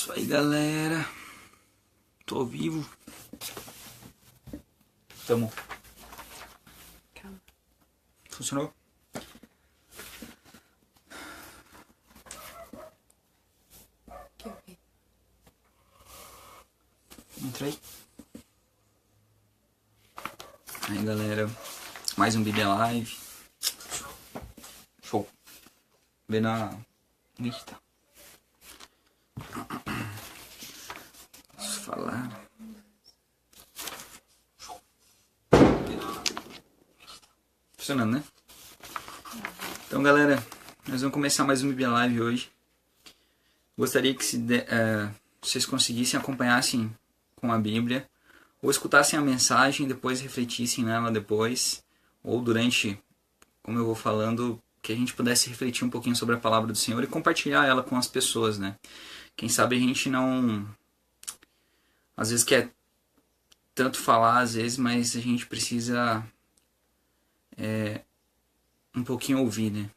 Isso aí, galera. Tô vivo. Tamo. Calma. Funcionou? Que eu vi. Entrei. Aí, galera. Mais um vídeo live. Show. Vê na Insta. Posso falar. Show. Funcionando, né? Então, galera, nós vamos começar mais um vídeo live hoje. Gostaria que vocês conseguissem acompanhassem com a Bíblia, ou escutassem a mensagem e depois refletissem nela depois, ou durante, como eu vou falando, que a gente pudesse refletir um pouquinho sobre a palavra do Senhor e compartilhar ela com as pessoas, né? Quem sabe a gente não, às vezes quer tanto falar, às vezes, mas a gente precisa um pouquinho ouvir, né?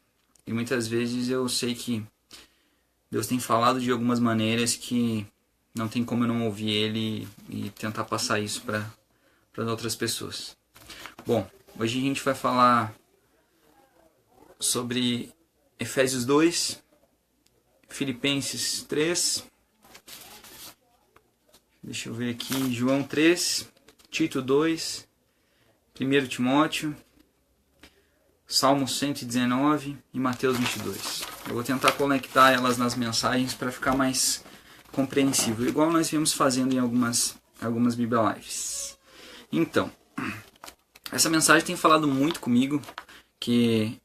E muitas vezes eu sei que Deus tem falado de algumas maneiras que não tem como eu não ouvir Ele e tentar passar isso para outras pessoas. Bom, hoje a gente vai falar sobre Efésios 2, Filipenses 3, deixa eu ver aqui, João 3, Tito 2, 1 Timóteo, Salmo 119 e Mateus 22. Eu vou tentar conectar elas nas mensagens para ficar mais compreensível, igual nós viemos fazendo em algumas Bíblia Lives. Então, essa mensagem tem falado muito comigo, que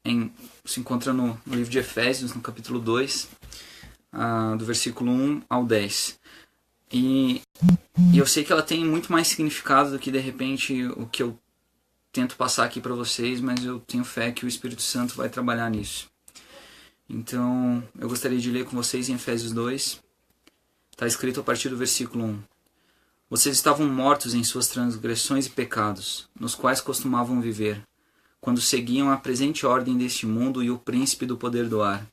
se encontra no livro de Efésios, no capítulo 2, do versículo 1 ao 10. E eu sei que ela tem muito mais significado do que, de repente, o que eu tento passar aqui para vocês, mas eu tenho fé que o Espírito Santo vai trabalhar nisso. Então, eu gostaria de ler com vocês em Efésios 2. Está escrito a partir do versículo 1. Vocês estavam mortos em suas transgressões e pecados, nos quais costumavam viver, quando seguiam a presente ordem deste mundo e o príncipe do poder do ar,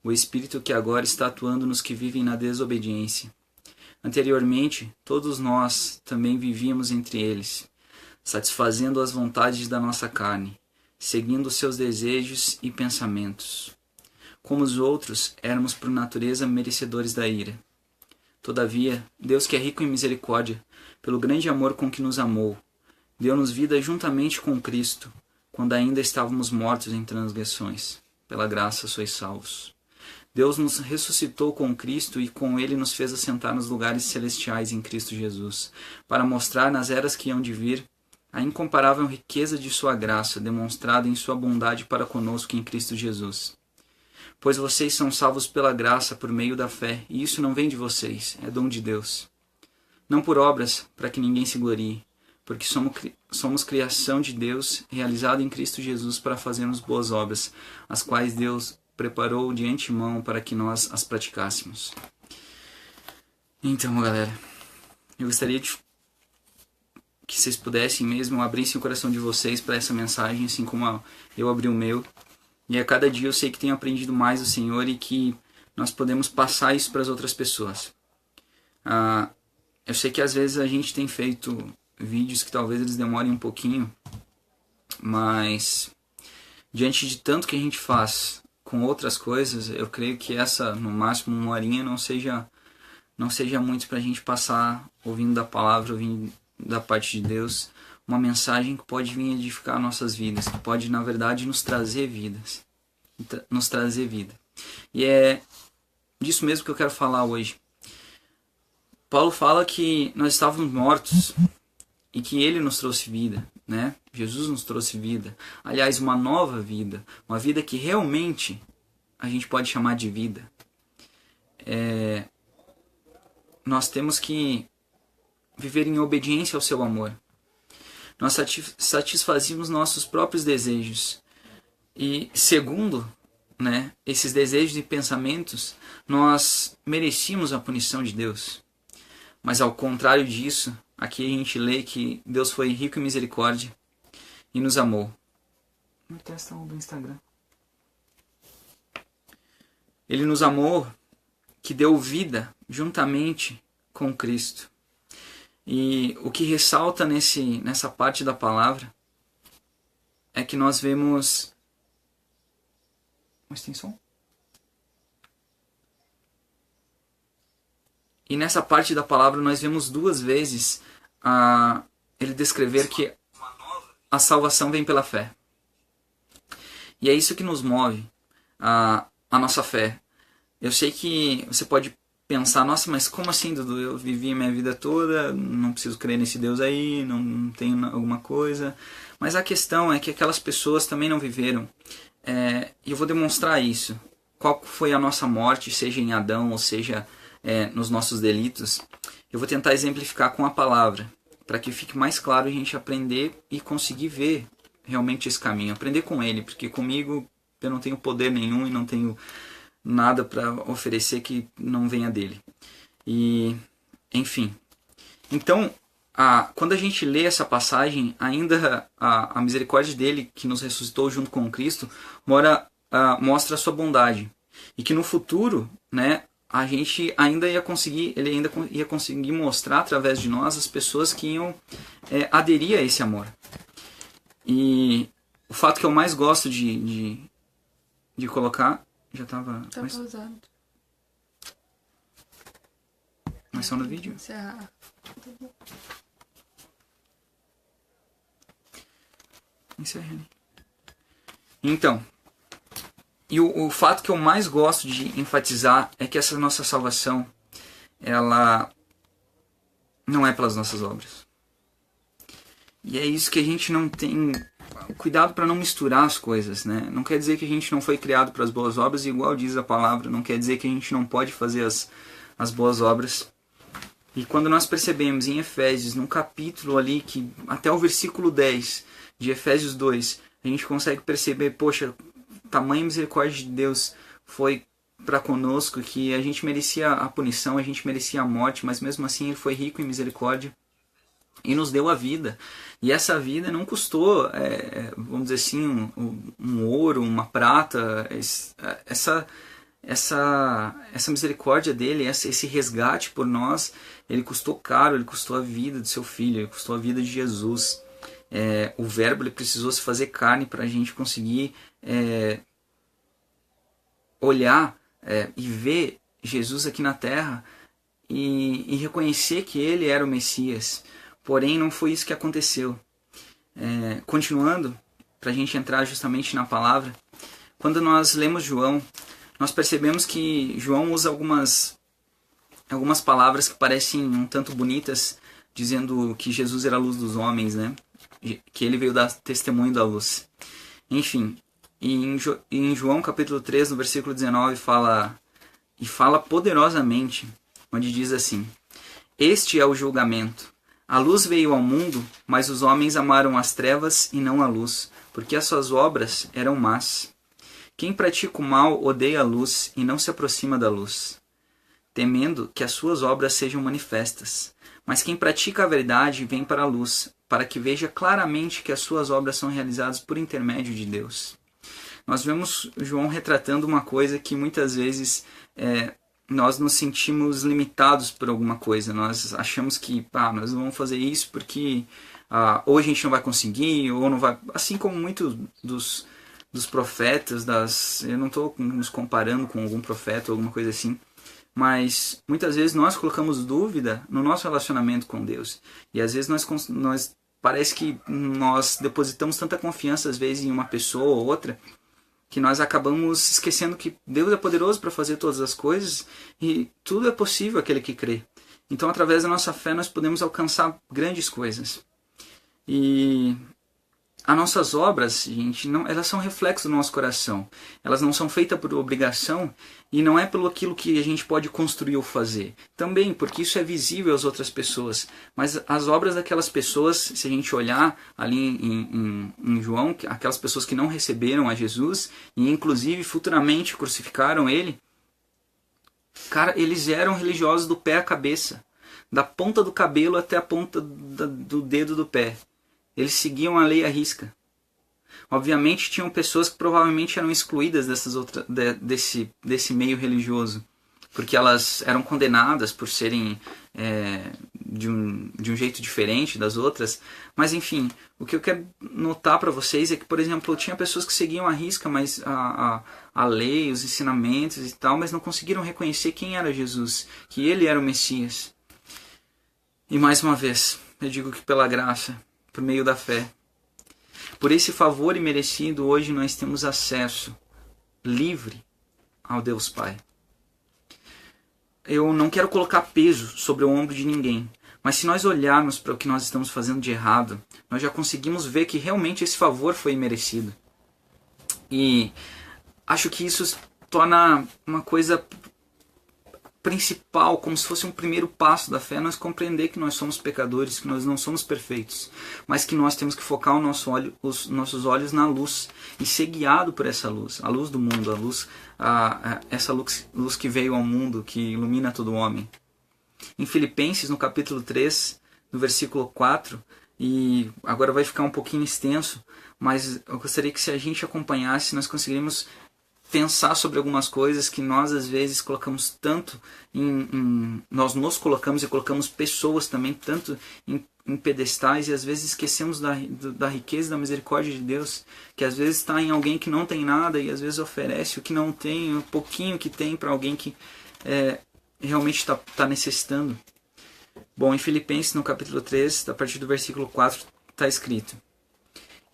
o espírito que agora está atuando nos que vivem na desobediência. Anteriormente, todos nós também vivíamos entre eles, satisfazendo as vontades da nossa carne, seguindo seus desejos e pensamentos. Como os outros, éramos por natureza merecedores da ira. Todavia, Deus, que é rico em misericórdia, pelo grande amor com que nos amou, deu-nos vida juntamente com Cristo, quando ainda estávamos mortos em transgressões. Pela graça sois salvos. Deus nos ressuscitou com Cristo e com Ele nos fez assentar nos lugares celestiais em Cristo Jesus, para mostrar nas eras que hão de vir a incomparável riqueza de sua graça, demonstrada em sua bondade para conosco em Cristo Jesus. Pois vocês são salvos pela graça por meio da fé, e isso não vem de vocês, é dom de Deus. Não por obras, para que ninguém se glorie, porque somos criação de Deus, realizada em Cristo Jesus para fazermos boas obras, as quais Deus preparou de antemão para que nós as praticássemos. Então, galera, eu gostaria que vocês pudessem mesmo abrissem o coração de vocês para essa mensagem, assim como eu abri o meu. E a cada dia eu sei que tenho aprendido mais do Senhor e que nós podemos passar isso para as outras pessoas. Eu sei que às vezes a gente tem feito vídeos que talvez eles demorem um pouquinho, mas diante de tanto que a gente faz com outras coisas, eu creio que essa, no máximo uma horinha, não seja muito para a gente passar ouvindo da palavra, ouvindo da parte de Deus, uma mensagem que pode vir edificar nossas vidas, que pode, na verdade, nos trazer vida. E é disso mesmo que eu quero falar hoje. Paulo fala que nós estávamos mortos e que Ele nos trouxe vida, né? Jesus nos trouxe vida. Aliás, uma nova vida, uma vida que realmente a gente pode chamar de vida. Nós temos que viver em obediência ao seu amor. Nós satisfazíamos nossos próprios desejos. E segundo, né, esses desejos e pensamentos, nós merecíamos a punição de Deus. Mas ao contrário disso, aqui a gente lê que Deus foi rico em misericórdia e nos amou. Vou testar um do Instagram. Ele nos amou que deu vida juntamente com Cristo. E o que ressalta nessa parte da palavra é que nós vemos... Mas tem som? E nessa parte da palavra nós vemos 2 vezes ele descrever que a salvação vem pela fé. E é isso que nos move, a nossa fé. Eu sei que você pode pensar, nossa, mas como assim, Dudu? Eu vivi a minha vida toda, não preciso crer nesse Deus aí, não tenho alguma coisa. Mas a questão é que aquelas pessoas também não viveram. E eu vou demonstrar isso. Qual foi a nossa morte, seja em Adão ou seja nos nossos delitos. Eu vou tentar exemplificar com a palavra, para que fique mais claro a gente aprender e conseguir ver realmente esse caminho. Aprender com ele, porque comigo eu não tenho poder nenhum e não tenho nada para oferecer que não venha dele. E, enfim. Então, quando a gente lê essa passagem, ainda a misericórdia dele, que nos ressuscitou junto com Cristo, mostra a sua bondade. E que no futuro, né, a gente ainda ia conseguir, ele ainda ia conseguir mostrar através de nós as pessoas que iam aderir a esse amor. E o fato que eu mais gosto de colocar... Já estava... Tá pausado. Mas só no vídeo? Encerrar. Encerrei. Então, e o fato que eu mais gosto de enfatizar é que essa nossa salvação, ela não é pelas nossas obras. E é isso que a gente não tem... Cuidado para não misturar as coisas, né? Não quer dizer que a gente não foi criado para as boas obras, igual diz a palavra. Não quer dizer que a gente não pode fazer as boas obras. E quando nós percebemos em Efésios, num capítulo ali, que até o versículo 10 de Efésios 2, a gente consegue perceber, poxa, tamanha misericórdia de Deus foi para conosco, que a gente merecia a punição, a gente merecia a morte, mas mesmo assim Ele foi rico em misericórdia e nos deu a vida. E essa vida não custou, vamos dizer assim, um ouro, uma prata. Essa misericórdia dele, esse resgate por nós, ele custou caro, ele custou a vida do seu filho, ele custou a vida de Jesus. O verbo ele precisou se fazer carne para a gente conseguir olhar e ver Jesus aqui na terra e reconhecer que ele era o Messias. Porém, não foi isso que aconteceu. Continuando, para a gente entrar justamente na palavra, quando nós lemos João, nós percebemos que João usa algumas palavras que parecem um tanto bonitas, dizendo que Jesus era a luz dos homens, né? Que ele veio dar testemunho da luz. Enfim, em João capítulo 3, no versículo 19, fala poderosamente, onde diz assim: Este é o julgamento. A luz veio ao mundo, mas os homens amaram as trevas e não a luz, porque as suas obras eram más. Quem pratica o mal odeia a luz e não se aproxima da luz, temendo que as suas obras sejam manifestas. Mas quem pratica a verdade vem para a luz, para que veja claramente que as suas obras são realizadas por intermédio de Deus. Nós vemos João retratando uma coisa que muitas vezes nós nos sentimos limitados por alguma coisa. Nós achamos que nós não vamos fazer isso porque ou a gente não vai conseguir, ou não vai... Assim como muitos dos profetas, eu não estou nos comparando com algum profeta ou alguma coisa assim, mas muitas vezes nós colocamos dúvida no nosso relacionamento com Deus. E às vezes nós parece que nós depositamos tanta confiança às vezes em uma pessoa ou outra, que nós acabamos esquecendo que Deus é poderoso para fazer todas as coisas e tudo é possível aquele que crê. Então, através da nossa fé, nós podemos alcançar grandes coisas. E as nossas obras, gente, elas são reflexo do nosso coração. Elas não são feitas por obrigação e não é pelo aquilo que a gente pode construir ou fazer. Também, porque isso é visível às outras pessoas. Mas as obras daquelas pessoas, se a gente olhar ali em João, aquelas pessoas que não receberam a Jesus e inclusive futuramente crucificaram ele, cara, eles eram religiosos do pé à cabeça. Da ponta do cabelo até a ponta do dedo do pé. Eles seguiam a lei à risca. Obviamente tinham pessoas que provavelmente eram excluídas desse meio religioso. porque elas eram condenadas por serem de um jeito diferente das outras. Mas enfim, o que eu quero notar para vocês é que, por exemplo, tinha pessoas que seguiam à risca mas a lei, os ensinamentos e tal, mas não conseguiram reconhecer quem era Jesus, que ele era o Messias. E mais uma vez, eu digo que pela graça, por meio da fé, por esse favor imerecido, hoje nós temos acesso livre ao Deus Pai. Eu não quero colocar peso sobre o ombro de ninguém, mas se nós olharmos para o que nós estamos fazendo de errado, nós já conseguimos ver que realmente esse favor foi imerecido. E acho que isso torna uma coisa principal, como se fosse um primeiro passo da fé, nós compreender que nós somos pecadores, que nós não somos perfeitos, mas que nós temos que focar os nossos olhos na luz e ser guiado por essa luz, a luz do mundo, essa luz que veio ao mundo, que ilumina todo homem. Em Filipenses, no capítulo 3, no versículo 4, e agora vai ficar um pouquinho extenso, mas eu gostaria que se a gente acompanhasse, nós conseguiríamos pensar sobre algumas coisas que nós às vezes colocamos tanto nós nos colocamos e colocamos pessoas também tanto em pedestais, e às vezes esquecemos da riqueza, da misericórdia de Deus, que às vezes está em alguém que não tem nada e às vezes oferece o que não tem, o pouquinho que tem para alguém que realmente está necessitando. Bom, em Filipenses, no capítulo 3, a partir do versículo 4, está escrito: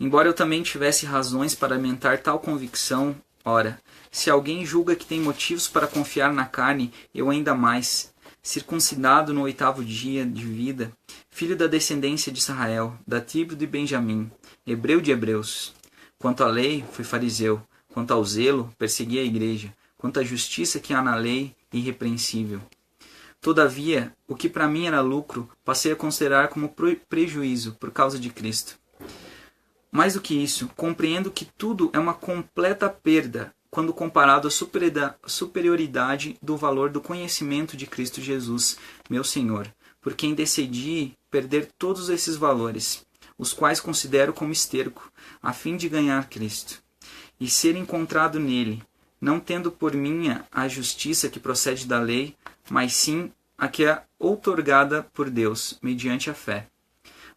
embora eu também tivesse razões para alimentar tal convicção, ora, se alguém julga que tem motivos para confiar na carne, eu ainda mais, circuncidado no 8º dia de vida, filho da descendência de Israel, da tribo de Benjamim, hebreu de hebreus. Quanto à lei, fui fariseu. Quanto ao zelo, persegui a igreja. Quanto à justiça que há na lei, irrepreensível. Todavia, o que para mim era lucro, passei a considerar como prejuízo por causa de Cristo. Mais do que isso, compreendo que tudo é uma completa perda quando comparado à superioridade do valor do conhecimento de Cristo Jesus, meu Senhor, por quem decidi perder todos esses valores, os quais considero como esterco, a fim de ganhar Cristo, e ser encontrado nele, não tendo por minha a justiça que procede da lei, mas sim a que é outorgada por Deus, mediante a fé,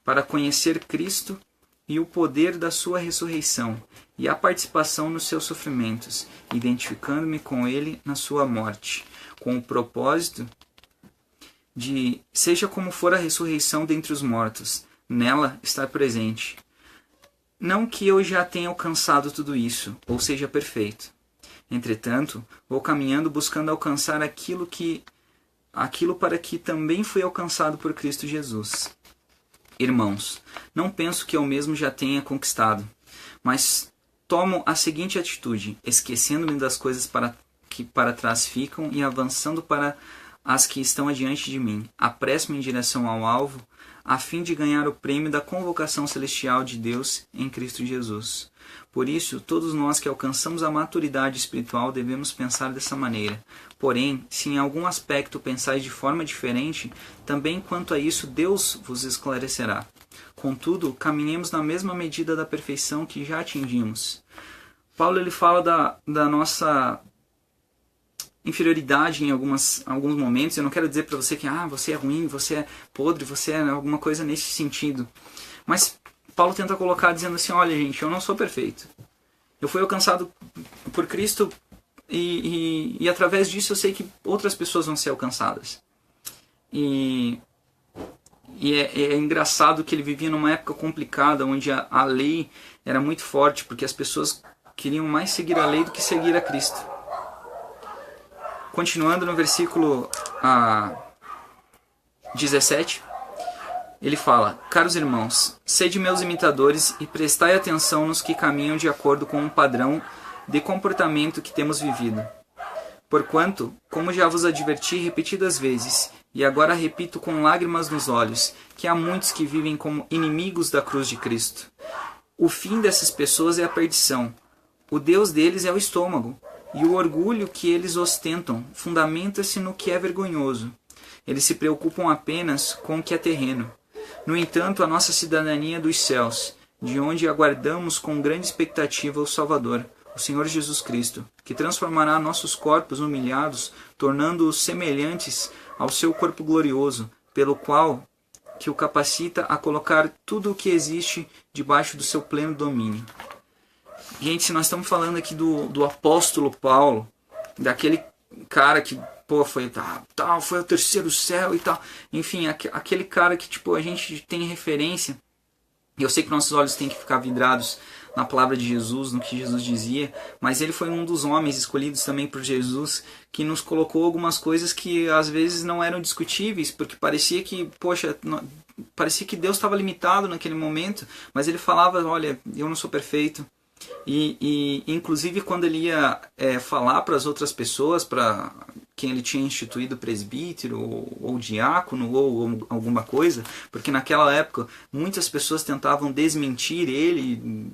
para conhecer Cristo e o poder da sua ressurreição, e a participação nos seus sofrimentos, identificando-me com ele na sua morte, com o propósito de, seja como for a ressurreição dentre os mortos, nela estar presente. Não que eu já tenha alcançado tudo isso, ou seja perfeito. Entretanto, vou caminhando buscando alcançar aquilo para que também fui alcançado por Cristo Jesus. Irmãos, não penso que eu mesmo já tenha conquistado, mas tomo a seguinte atitude, esquecendo-me das coisas que para trás ficam e avançando para as que estão adiante de mim. Apresso-me em direção ao alvo, a fim de ganhar o prêmio da convocação celestial de Deus em Cristo Jesus. Por isso, todos nós que alcançamos a maturidade espiritual devemos pensar dessa maneira. Porém, se em algum aspecto pensais de forma diferente, também quanto a isso Deus vos esclarecerá. Contudo, caminhemos na mesma medida da perfeição que já atingimos. Paulo ele fala da nossa inferioridade em alguns momentos. Eu não quero dizer para você que você é ruim, você é podre, você é alguma coisa nesse sentido. Mas Paulo tenta colocar dizendo assim, olha gente, eu não sou perfeito. Eu fui alcançado por Cristo e através disso eu sei que outras pessoas vão ser alcançadas. E é engraçado que ele vivia numa época complicada, onde a lei era muito forte, porque as pessoas queriam mais seguir a lei do que seguir a Cristo. Continuando no versículo 17, ele fala: caros irmãos, sede meus imitadores e prestai atenção nos que caminham de acordo com um padrão de comportamento que temos vivido. Porquanto, como já vos adverti repetidas vezes, e agora repito com lágrimas nos olhos, que há muitos que vivem como inimigos da cruz de Cristo. O fim dessas pessoas é a perdição. O Deus deles é o estômago, e o orgulho que eles ostentam fundamenta-se no que é vergonhoso. Eles se preocupam apenas com o que é terreno. No entanto, a nossa cidadania é dos céus, de onde aguardamos com grande expectativa o Salvador, o Senhor Jesus Cristo, que transformará nossos corpos humilhados, tornando-os semelhantes ao seu corpo glorioso, pelo qual que o capacita a colocar tudo o que existe debaixo do seu pleno domínio. Gente, se nós estamos falando aqui do apóstolo Paulo, daquele cara que foi ao terceiro céu e tal, enfim, aquele cara que a gente tem referência, e eu sei que nossos olhos têm que ficar vidrados na palavra de Jesus, no que Jesus dizia, mas ele foi um dos homens escolhidos também por Jesus, que nos colocou algumas coisas que às vezes não eram discutíveis, porque parecia que, parecia que Deus estava limitado naquele momento, mas ele falava, olha, eu não sou perfeito. E inclusive quando ele ia falar para as outras pessoas, para quem ele tinha instituído presbítero ou diácono ou alguma coisa, porque naquela época muitas pessoas tentavam desmentir ele,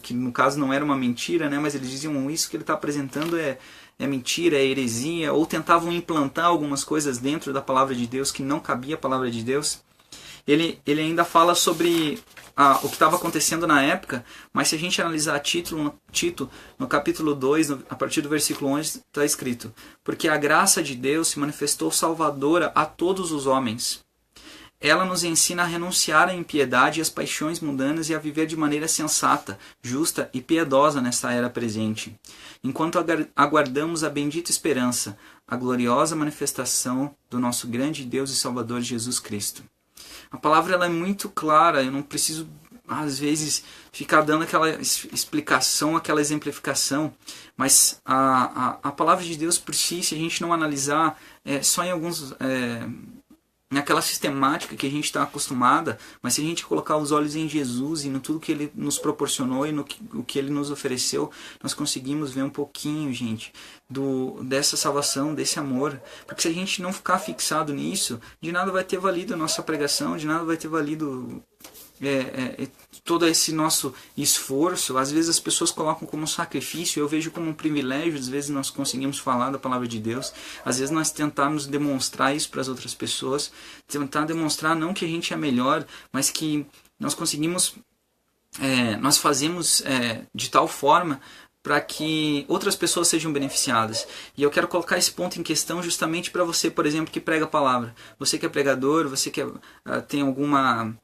que no caso não era uma mentira, né, mas eles diziam isso que ele está apresentando é mentira, é heresia, ou tentavam implantar algumas coisas dentro da palavra de Deus que não cabia a palavra de Deus. Ele ainda fala sobre o que estava acontecendo na época, mas se a gente analisar Tito, no capítulo 2, a partir do versículo 11, está escrito: porque a graça de Deus se manifestou salvadora a todos os homens. Ela nos ensina a renunciar à impiedade e às paixões mundanas e a viver de maneira sensata, justa e piedosa nesta era presente, enquanto aguardamos a bendita esperança, a gloriosa manifestação do nosso grande Deus e Salvador Jesus Cristo. A palavra ela é muito clara, eu não preciso, às vezes, ficar dando aquela explicação, aquela exemplificação, mas a palavra de Deus por si, se a gente não analisar só em alguns... naquela sistemática que a gente está acostumada, mas se a gente colocar os olhos em Jesus e no tudo que Ele nos proporcionou e no que Ele nos ofereceu, nós conseguimos ver um pouquinho, gente, dessa salvação, desse amor. Porque se a gente não ficar fixado nisso, de nada vai ter valido a nossa pregação, de nada vai ter valido todo esse nosso esforço. Às vezes as pessoas colocam como sacrifício, eu vejo como um privilégio. Às vezes nós conseguimos falar da palavra de Deus, às vezes nós tentamos demonstrar isso para as outras pessoas, tentar demonstrar não que a gente é melhor, mas que nós conseguimos, nós fazemos de tal forma para que outras pessoas sejam beneficiadas. E eu quero colocar esse ponto em questão justamente para você, por exemplo, que prega a palavra. Você que é pregador, você que tem alguma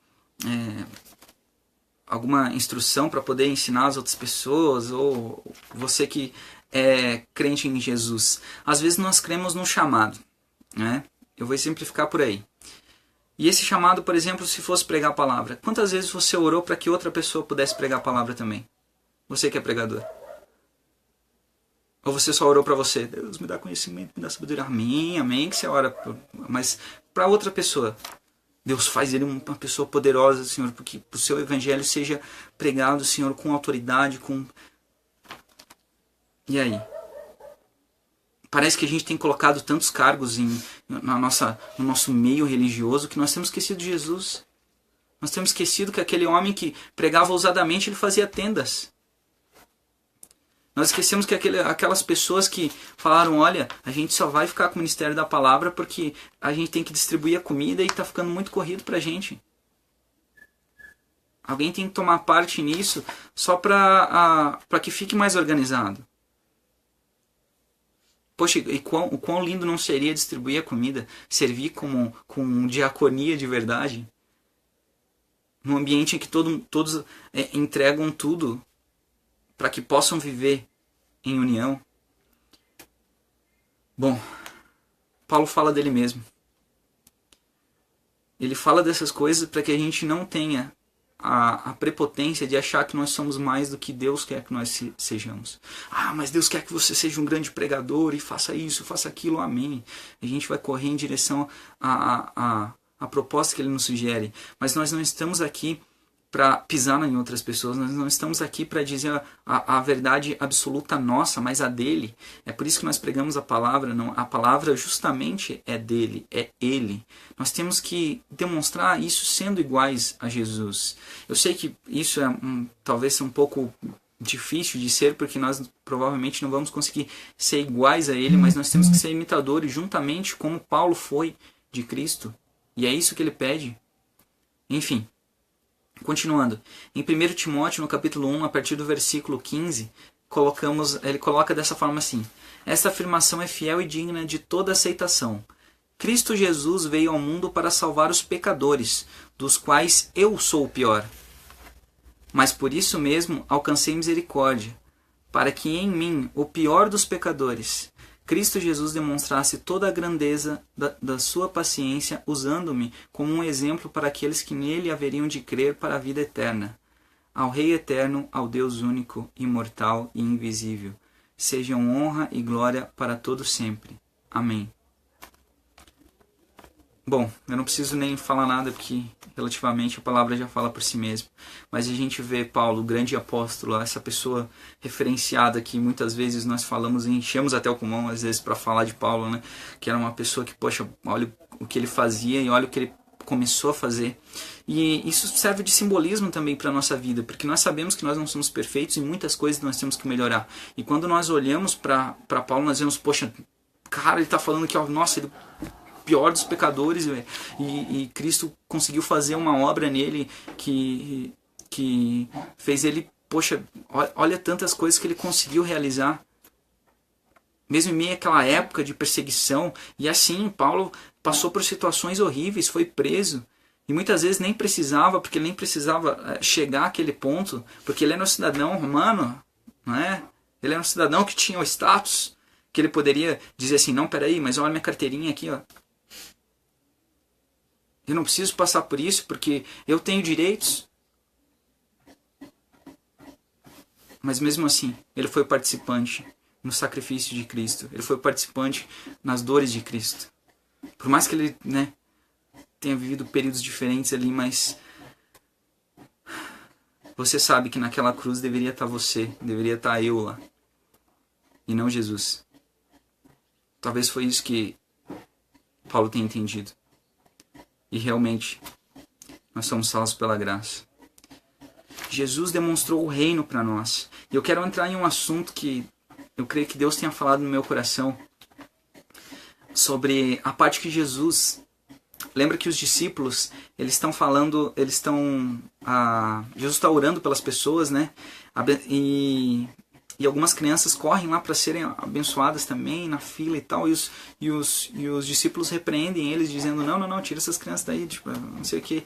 instrução para poder ensinar as outras pessoas, ou você que é crente em Jesus. Às vezes nós cremos num chamado, né? Eu vou simplificar por aí. E esse chamado, por exemplo, se fosse pregar a palavra, quantas vezes você orou para que outra pessoa pudesse pregar a palavra também? Você que é pregador. Ou você só orou para você? Deus me dá conhecimento, me dá sabedoria. Amém, amém, que você ora. Mas para outra pessoa, Deus faz ele uma pessoa poderosa, Senhor, porque o seu evangelho seja pregado, Senhor, com autoridade, com... E aí? Parece que a gente tem colocado tantos cargos no nosso meio religioso que nós temos esquecido de Jesus. Nós temos esquecido que aquele homem que pregava ousadamente, ele fazia tendas. Nós esquecemos que aquelas pessoas que falaram, olha, a gente só vai ficar com o ministério da palavra porque a gente tem que distribuir a comida e está ficando muito corrido pra gente. Alguém tem que tomar parte nisso só para que fique mais organizado. Poxa, o quão lindo não seria distribuir a comida, servir com diaconia de verdade, num ambiente em que todos entregam tudo para que possam viver em união. Bom, Paulo fala dele mesmo. Ele fala dessas coisas para que a gente não tenha a prepotência de achar que nós somos mais do que Deus quer que nós sejamos. Ah, mas Deus quer que você seja um grande pregador e faça isso, faça aquilo, amém. A gente vai correr em direção à proposta que Ele nos sugere. Mas nós não estamos aqui para pisar em outras pessoas, nós não estamos aqui para dizer a verdade absoluta nossa, mas a dele. É por isso que nós pregamos a palavra, não, a palavra justamente é dele, é ele. Nós temos que demonstrar isso sendo iguais a Jesus. Eu sei que isso talvez seja um pouco difícil de ser, porque nós provavelmente não vamos conseguir ser iguais a ele, mas nós temos que ser imitadores juntamente como Paulo foi de Cristo. E é isso que ele pede. Enfim. Continuando, em 1 Timóteo, no capítulo 1, a partir do versículo 15, ele coloca dessa forma assim: esta afirmação é fiel e digna de toda aceitação. Cristo Jesus veio ao mundo para salvar os pecadores, dos quais eu sou o pior. Mas por isso mesmo alcancei misericórdia, para que em mim, o pior dos pecadores, Cristo Jesus demonstrasse toda a grandeza da sua paciência, usando-me como um exemplo para aqueles que nele haveriam de crer para a vida eterna. Ao Rei eterno, ao Deus único, imortal e invisível, sejam honra e glória para todo sempre. Amém. Bom, eu não preciso nem falar nada porque relativamente a palavra já fala por si mesma. Mas a gente vê Paulo, o grande apóstolo, essa pessoa referenciada que muitas vezes nós falamos e enchemos até o pulmão às vezes para falar de Paulo, né? Que era uma pessoa que, poxa, olha o que ele fazia e olha o que ele começou a fazer. E isso serve de simbolismo também para a nossa vida, porque nós sabemos que nós não somos perfeitos e muitas coisas nós temos que melhorar. E quando nós olhamos para Paulo, nós vemos, poxa, cara, ele está falando que, ó, nossa, ele pior dos pecadores, e Cristo conseguiu fazer uma obra nele que fez ele, poxa, olha tantas coisas que ele conseguiu realizar, mesmo em meio àquela época de perseguição. E assim, Paulo passou por situações horríveis, foi preso, e muitas vezes nem precisava, porque ele nem precisava chegar àquele ponto, porque ele era um cidadão romano, não é? Ele era um cidadão que tinha o status, que ele poderia dizer assim, não, peraí, mas olha minha carteirinha aqui, ó. Eu não preciso passar por isso porque eu tenho direitos. Mas mesmo assim, ele foi participante no sacrifício de Cristo. Ele foi participante nas dores de Cristo. Por mais que ele, né, tenha vivido períodos diferentes ali, mas você sabe que naquela cruz deveria estar você, deveria estar eu lá. E não Jesus. Talvez foi isso que Paulo tenha entendido. E realmente, nós somos salvos pela graça. Jesus demonstrou o reino para nós. E eu quero entrar em um assunto que eu creio que Deus tenha falado no meu coração, sobre a parte que Jesus... Lembra que os discípulos, eles estão falando, Jesus está orando pelas pessoas, né? E algumas crianças correm lá para serem abençoadas também na fila e tal, e os discípulos repreendem eles dizendo, não, tira essas crianças daí, tipo, não sei o que.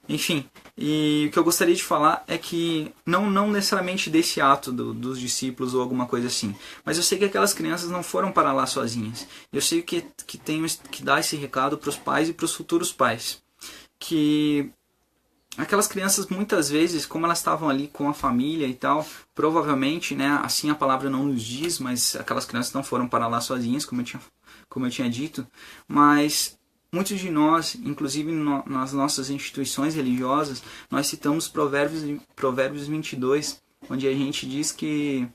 Enfim, e o que eu gostaria de falar é que não necessariamente desse ato dos discípulos ou alguma coisa assim, mas eu sei que aquelas crianças não foram para lá sozinhas. Eu sei que tenho que dar esse recado para os pais e para os futuros pais, que aquelas crianças muitas vezes, como elas estavam ali com a família e tal, provavelmente, né, assim a palavra não nos diz, mas aquelas crianças não foram para lá sozinhas, como eu tinha dito, mas muitos de nós, inclusive nas nossas instituições religiosas, nós citamos Provérbios 22, onde a gente diz que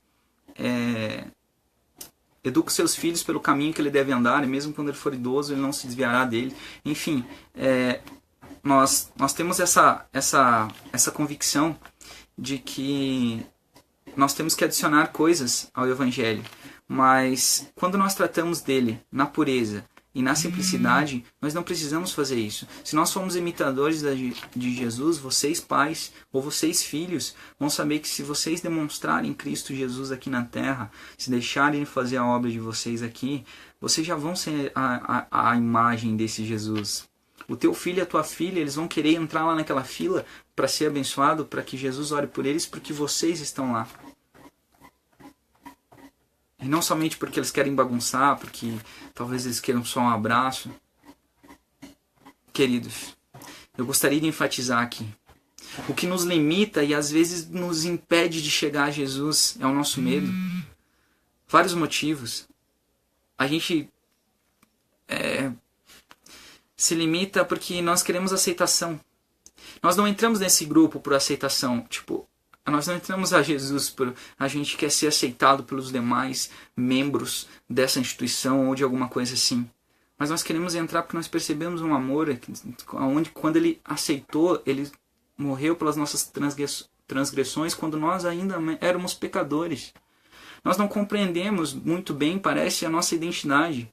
educa os seus filhos pelo caminho que ele deve andar, e mesmo quando ele for idoso, ele não se desviará dele. Enfim, nós temos essa convicção de que nós temos que adicionar coisas ao Evangelho, mas quando nós tratamos dele na pureza e na simplicidade, nós não precisamos fazer isso. Se nós formos imitadores de Jesus, vocês pais ou vocês filhos vão saber que se vocês demonstrarem Cristo Jesus aqui na terra, se deixarem fazer a obra de vocês aqui, vocês já vão ser a imagem desse Jesus. O teu filho e a tua filha, eles vão querer entrar lá naquela fila para ser abençoado, para que Jesus ore por eles, porque vocês estão lá. E não somente porque eles querem bagunçar, porque talvez eles queiram só um abraço. Queridos, eu gostaria de enfatizar aqui. O que nos limita e às vezes nos impede de chegar a Jesus é o nosso medo. Vários motivos. A gente se limita porque nós queremos aceitação. Nós não entramos nesse grupo por aceitação, nós não entramos a Jesus por a gente quer ser aceitado pelos demais membros dessa instituição ou de alguma coisa assim. Mas nós queremos entrar porque nós percebemos um amor onde quando ele aceitou, ele morreu pelas nossas transgressões quando nós ainda éramos pecadores. Nós não compreendemos muito bem, parece, a nossa identidade.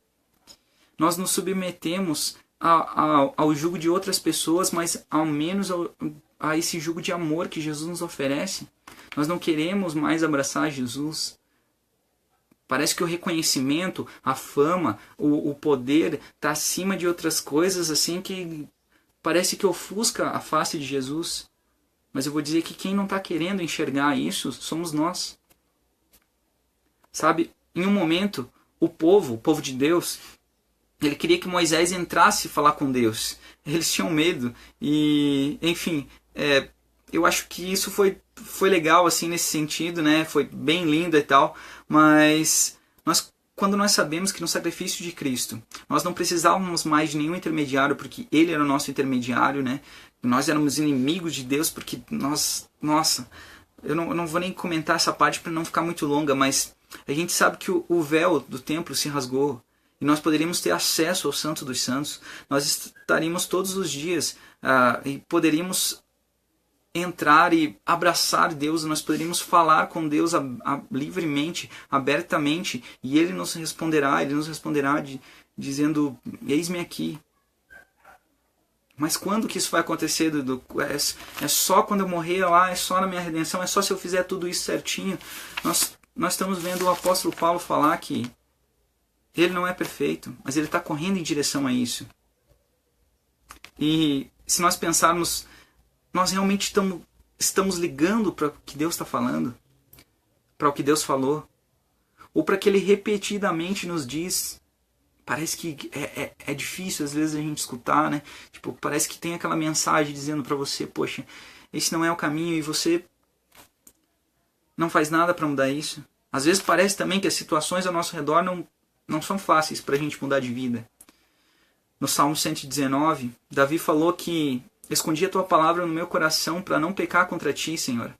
Nós nos submetemos ao jugo de outras pessoas, mas ao menos a esse jugo de amor que Jesus nos oferece. Nós não queremos mais abraçar Jesus. Parece que o reconhecimento, a fama, o poder está acima de outras coisas, assim, que parece que ofusca a face de Jesus. Mas eu vou dizer que quem não está querendo enxergar isso somos nós. Sabe, em um momento, o povo de Deus, ele queria que Moisés entrasse falar com Deus. Eles tinham medo. E, enfim, eu acho que isso foi legal assim nesse sentido, né? Foi bem lindo e tal. Mas quando nós sabemos que no sacrifício de Cristo nós não precisávamos mais de nenhum intermediário, porque Ele era o nosso intermediário, né? Nós éramos inimigos de Deus porque eu não vou nem comentar essa parte para não ficar muito longa, mas a gente sabe que o véu do templo se rasgou e nós poderíamos ter acesso ao Santo dos Santos. Nós estaríamos todos os dias e poderíamos entrar e abraçar Deus, nós poderíamos falar com Deus livremente, abertamente, e Ele nos responderá dizendo, eis-me aqui. Mas quando que isso vai acontecer, Dudu? É só quando eu morrer lá, é só na minha redenção, é só se eu fizer tudo isso certinho. Nós estamos vendo o apóstolo Paulo falar que ele não é perfeito, mas ele está correndo em direção a isso. E se nós pensarmos, nós realmente estamos ligando para o que Deus está falando? Para o que Deus falou? Ou para que Ele repetidamente nos diz? Parece que é difícil às vezes a gente escutar, né? Tipo, parece que tem aquela mensagem dizendo para você, poxa, esse não é o caminho e você não faz nada para mudar isso. Às vezes parece também que as situações ao nosso redor não são fáceis para a gente mudar de vida. No Salmo 119, Davi falou que escondi a tua palavra no meu coração para não pecar contra ti, Senhor.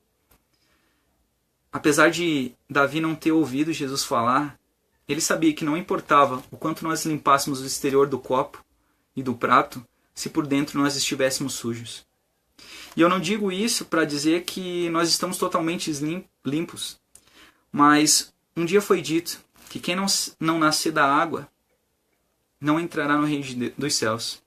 Apesar de Davi não ter ouvido Jesus falar, ele sabia que não importava o quanto nós limpássemos o exterior do copo e do prato, se por dentro nós estivéssemos sujos. E eu não digo isso para dizer que nós estamos totalmente limpos, mas um dia foi dito que quem não nascer da água não entrará no reino dos céus.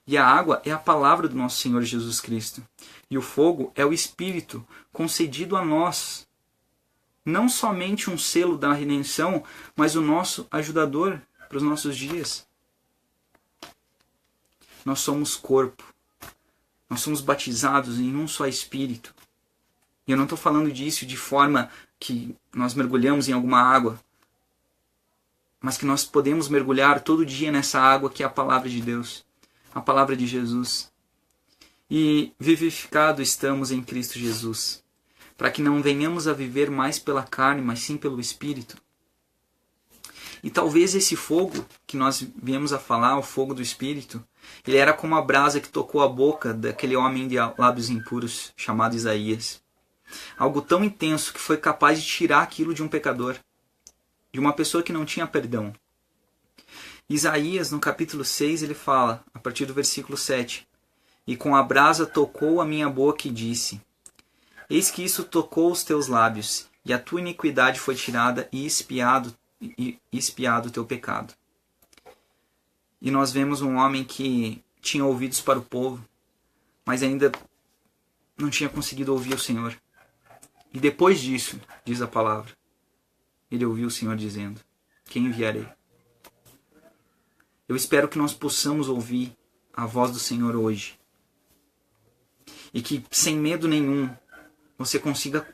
E a água é a palavra do nosso Senhor Jesus Cristo. E o fogo é o Espírito concedido a nós. Não somente um selo da redenção, mas o nosso ajudador para os nossos dias. Nós somos corpo. Nós somos batizados em um só Espírito. E eu não estou falando disso de forma que nós mergulhamos em alguma água, mas que nós podemos mergulhar todo dia nessa água que é a palavra de Deus. A palavra de Jesus. E vivificado estamos em Cristo Jesus, para que não venhamos a viver mais pela carne, mas sim pelo Espírito. E talvez esse fogo que nós viemos a falar, o fogo do Espírito, ele era como a brasa que tocou a boca daquele homem de lábios impuros chamado Isaías. Algo tão intenso que foi capaz de tirar aquilo de um pecador, de uma pessoa que não tinha perdão. Isaías, no capítulo 6, ele fala, a partir do versículo 7, e com a brasa tocou a minha boca e disse, eis que isso tocou os teus lábios, e a tua iniquidade foi tirada e espiado o teu pecado. E nós vemos um homem que tinha ouvidos para o povo, mas ainda não tinha conseguido ouvir o Senhor. E depois disso, diz a palavra, ele ouviu o Senhor dizendo, quem enviarei? Eu espero que nós possamos ouvir a voz do Senhor hoje. E que, sem medo nenhum, você consiga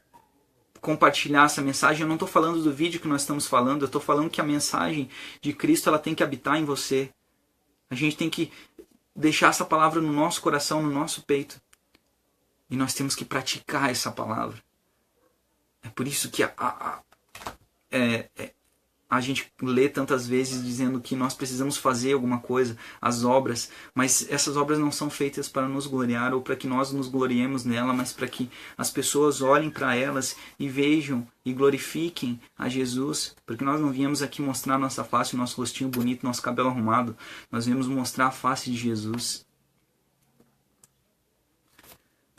compartilhar essa mensagem. Eu não estou falando do vídeo que nós estamos falando, eu estou falando que a mensagem de Cristo ela tem que habitar em você. A gente tem que deixar essa palavra no nosso coração, no nosso peito. E nós temos que praticar essa palavra. É por isso que a gente lê tantas vezes dizendo que nós precisamos fazer alguma coisa, as obras, mas essas obras não são feitas para nos gloriar ou para que nós nos gloriemos nela, mas para que as pessoas olhem para elas e vejam e glorifiquem a Jesus, porque nós não viemos aqui mostrar nossa face, nosso rostinho bonito, nosso cabelo arrumado, nós viemos mostrar a face de Jesus.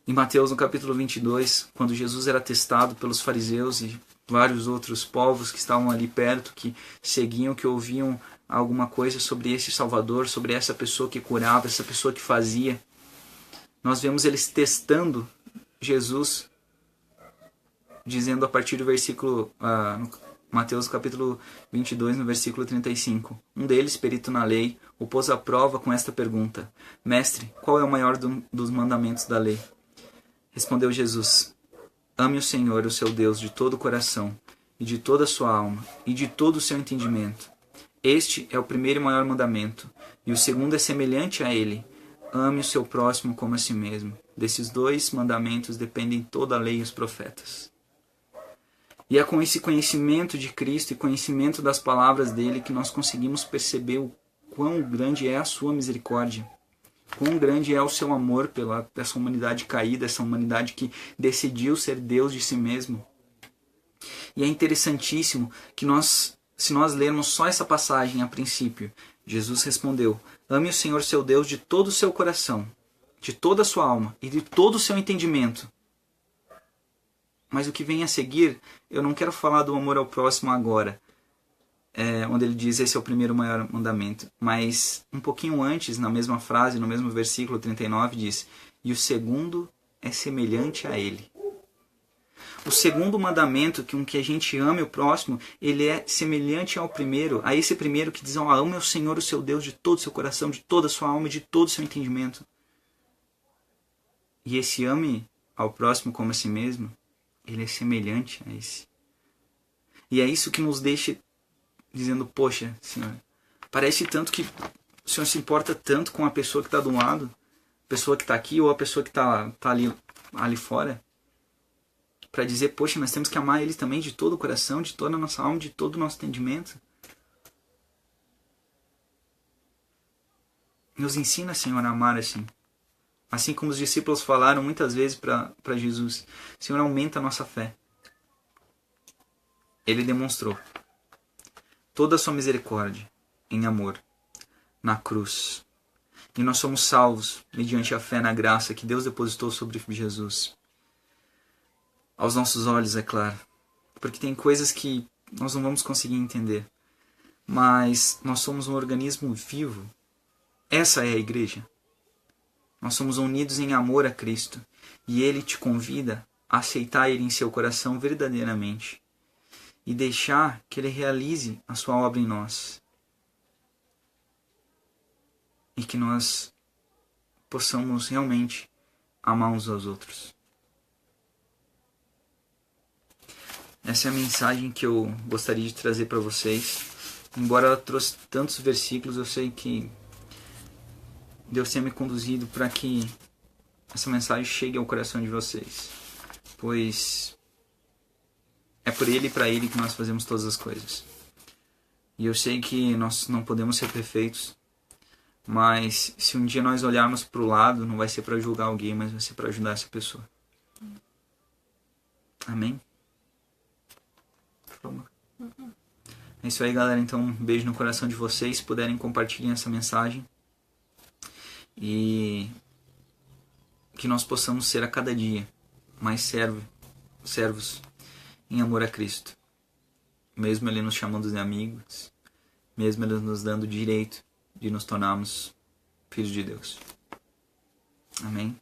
Em Mateus, no capítulo 22, quando Jesus era testado pelos fariseus e vários outros povos que estavam ali perto, que seguiam, que ouviam alguma coisa sobre esse Salvador, sobre essa pessoa que curava, essa pessoa que fazia. Nós vemos eles testando Jesus dizendo a partir do versículo, Mateus capítulo 22, no versículo 35. Um deles, perito na lei, o pôs à prova com esta pergunta: Mestre, qual é o maior dos mandamentos da lei? Respondeu Jesus: Ame o Senhor, o seu Deus, de todo o coração, e de toda a sua alma, e de todo o seu entendimento. Este é o primeiro e maior mandamento, e o segundo é semelhante a ele: ame o seu próximo como a si mesmo. Desses 2 mandamentos dependem toda a lei e os profetas. E é com esse conhecimento de Cristo e conhecimento das palavras dele que nós conseguimos perceber o quão grande é a sua misericórdia, quão grande é o seu amor pela essa humanidade caída, essa humanidade que decidiu ser Deus de si mesmo. E é interessantíssimo que se nós lermos só essa passagem a princípio, Jesus respondeu: ame o Senhor seu Deus de todo o seu coração, de toda a sua alma e de todo o seu entendimento. Mas o que vem a seguir, eu não quero falar do amor ao próximo agora, onde ele diz esse é o primeiro e maior mandamento. Mas um pouquinho antes, na mesma frase, no mesmo versículo 39, diz: e o segundo é semelhante a ele. O segundo mandamento, que a gente ame o próximo, ele é semelhante ao primeiro, a esse primeiro que diz: ame o Senhor, o seu Deus, de todo o seu coração, de toda a sua alma e de todo o seu entendimento. E esse ame ao próximo como a si mesmo, ele é semelhante a esse. E é isso que nos deixa dizendo: poxa, Senhor, parece tanto que o Senhor se importa tanto com a pessoa que está do lado, a pessoa que está aqui ou a pessoa que está ali fora, para dizer: poxa, nós temos que amar ele também de todo o coração, de toda a nossa alma, de todo o nosso entendimento. Nos ensina, Senhor, a amar assim. Assim como os discípulos falaram muitas vezes para Jesus: Senhor, aumenta a nossa fé. Ele demonstrou toda a sua misericórdia em amor na cruz. E nós somos salvos mediante a fé na graça que Deus depositou sobre Jesus. Aos nossos olhos, é claro. Porque tem coisas que nós não vamos conseguir entender. Mas nós somos um organismo vivo. Essa é a igreja. Nós somos unidos em amor a Cristo. E Ele te convida a aceitar Ele em seu coração verdadeiramente. E deixar que Ele realize a sua obra em nós. E que nós possamos realmente amar uns aos outros. Essa é a mensagem que eu gostaria de trazer para vocês. Embora ela trouxe tantos versículos, eu sei que Deus tenha me conduzido para que essa mensagem chegue ao coração de vocês. Pois é por Ele e para Ele que nós fazemos todas as coisas. E eu sei que nós não podemos ser perfeitos. Mas se um dia nós olharmos para o lado, não vai ser para julgar alguém, mas vai ser para ajudar essa pessoa. Amém? É isso aí, galera. Então, um beijo no coração de vocês. Se puderem, compartilhem essa mensagem. E que nós possamos ser a cada dia mais servos em amor a Cristo. Mesmo Ele nos chamando de amigos, mesmo Ele nos dando o direito de nos tornarmos filhos de Deus. Amém?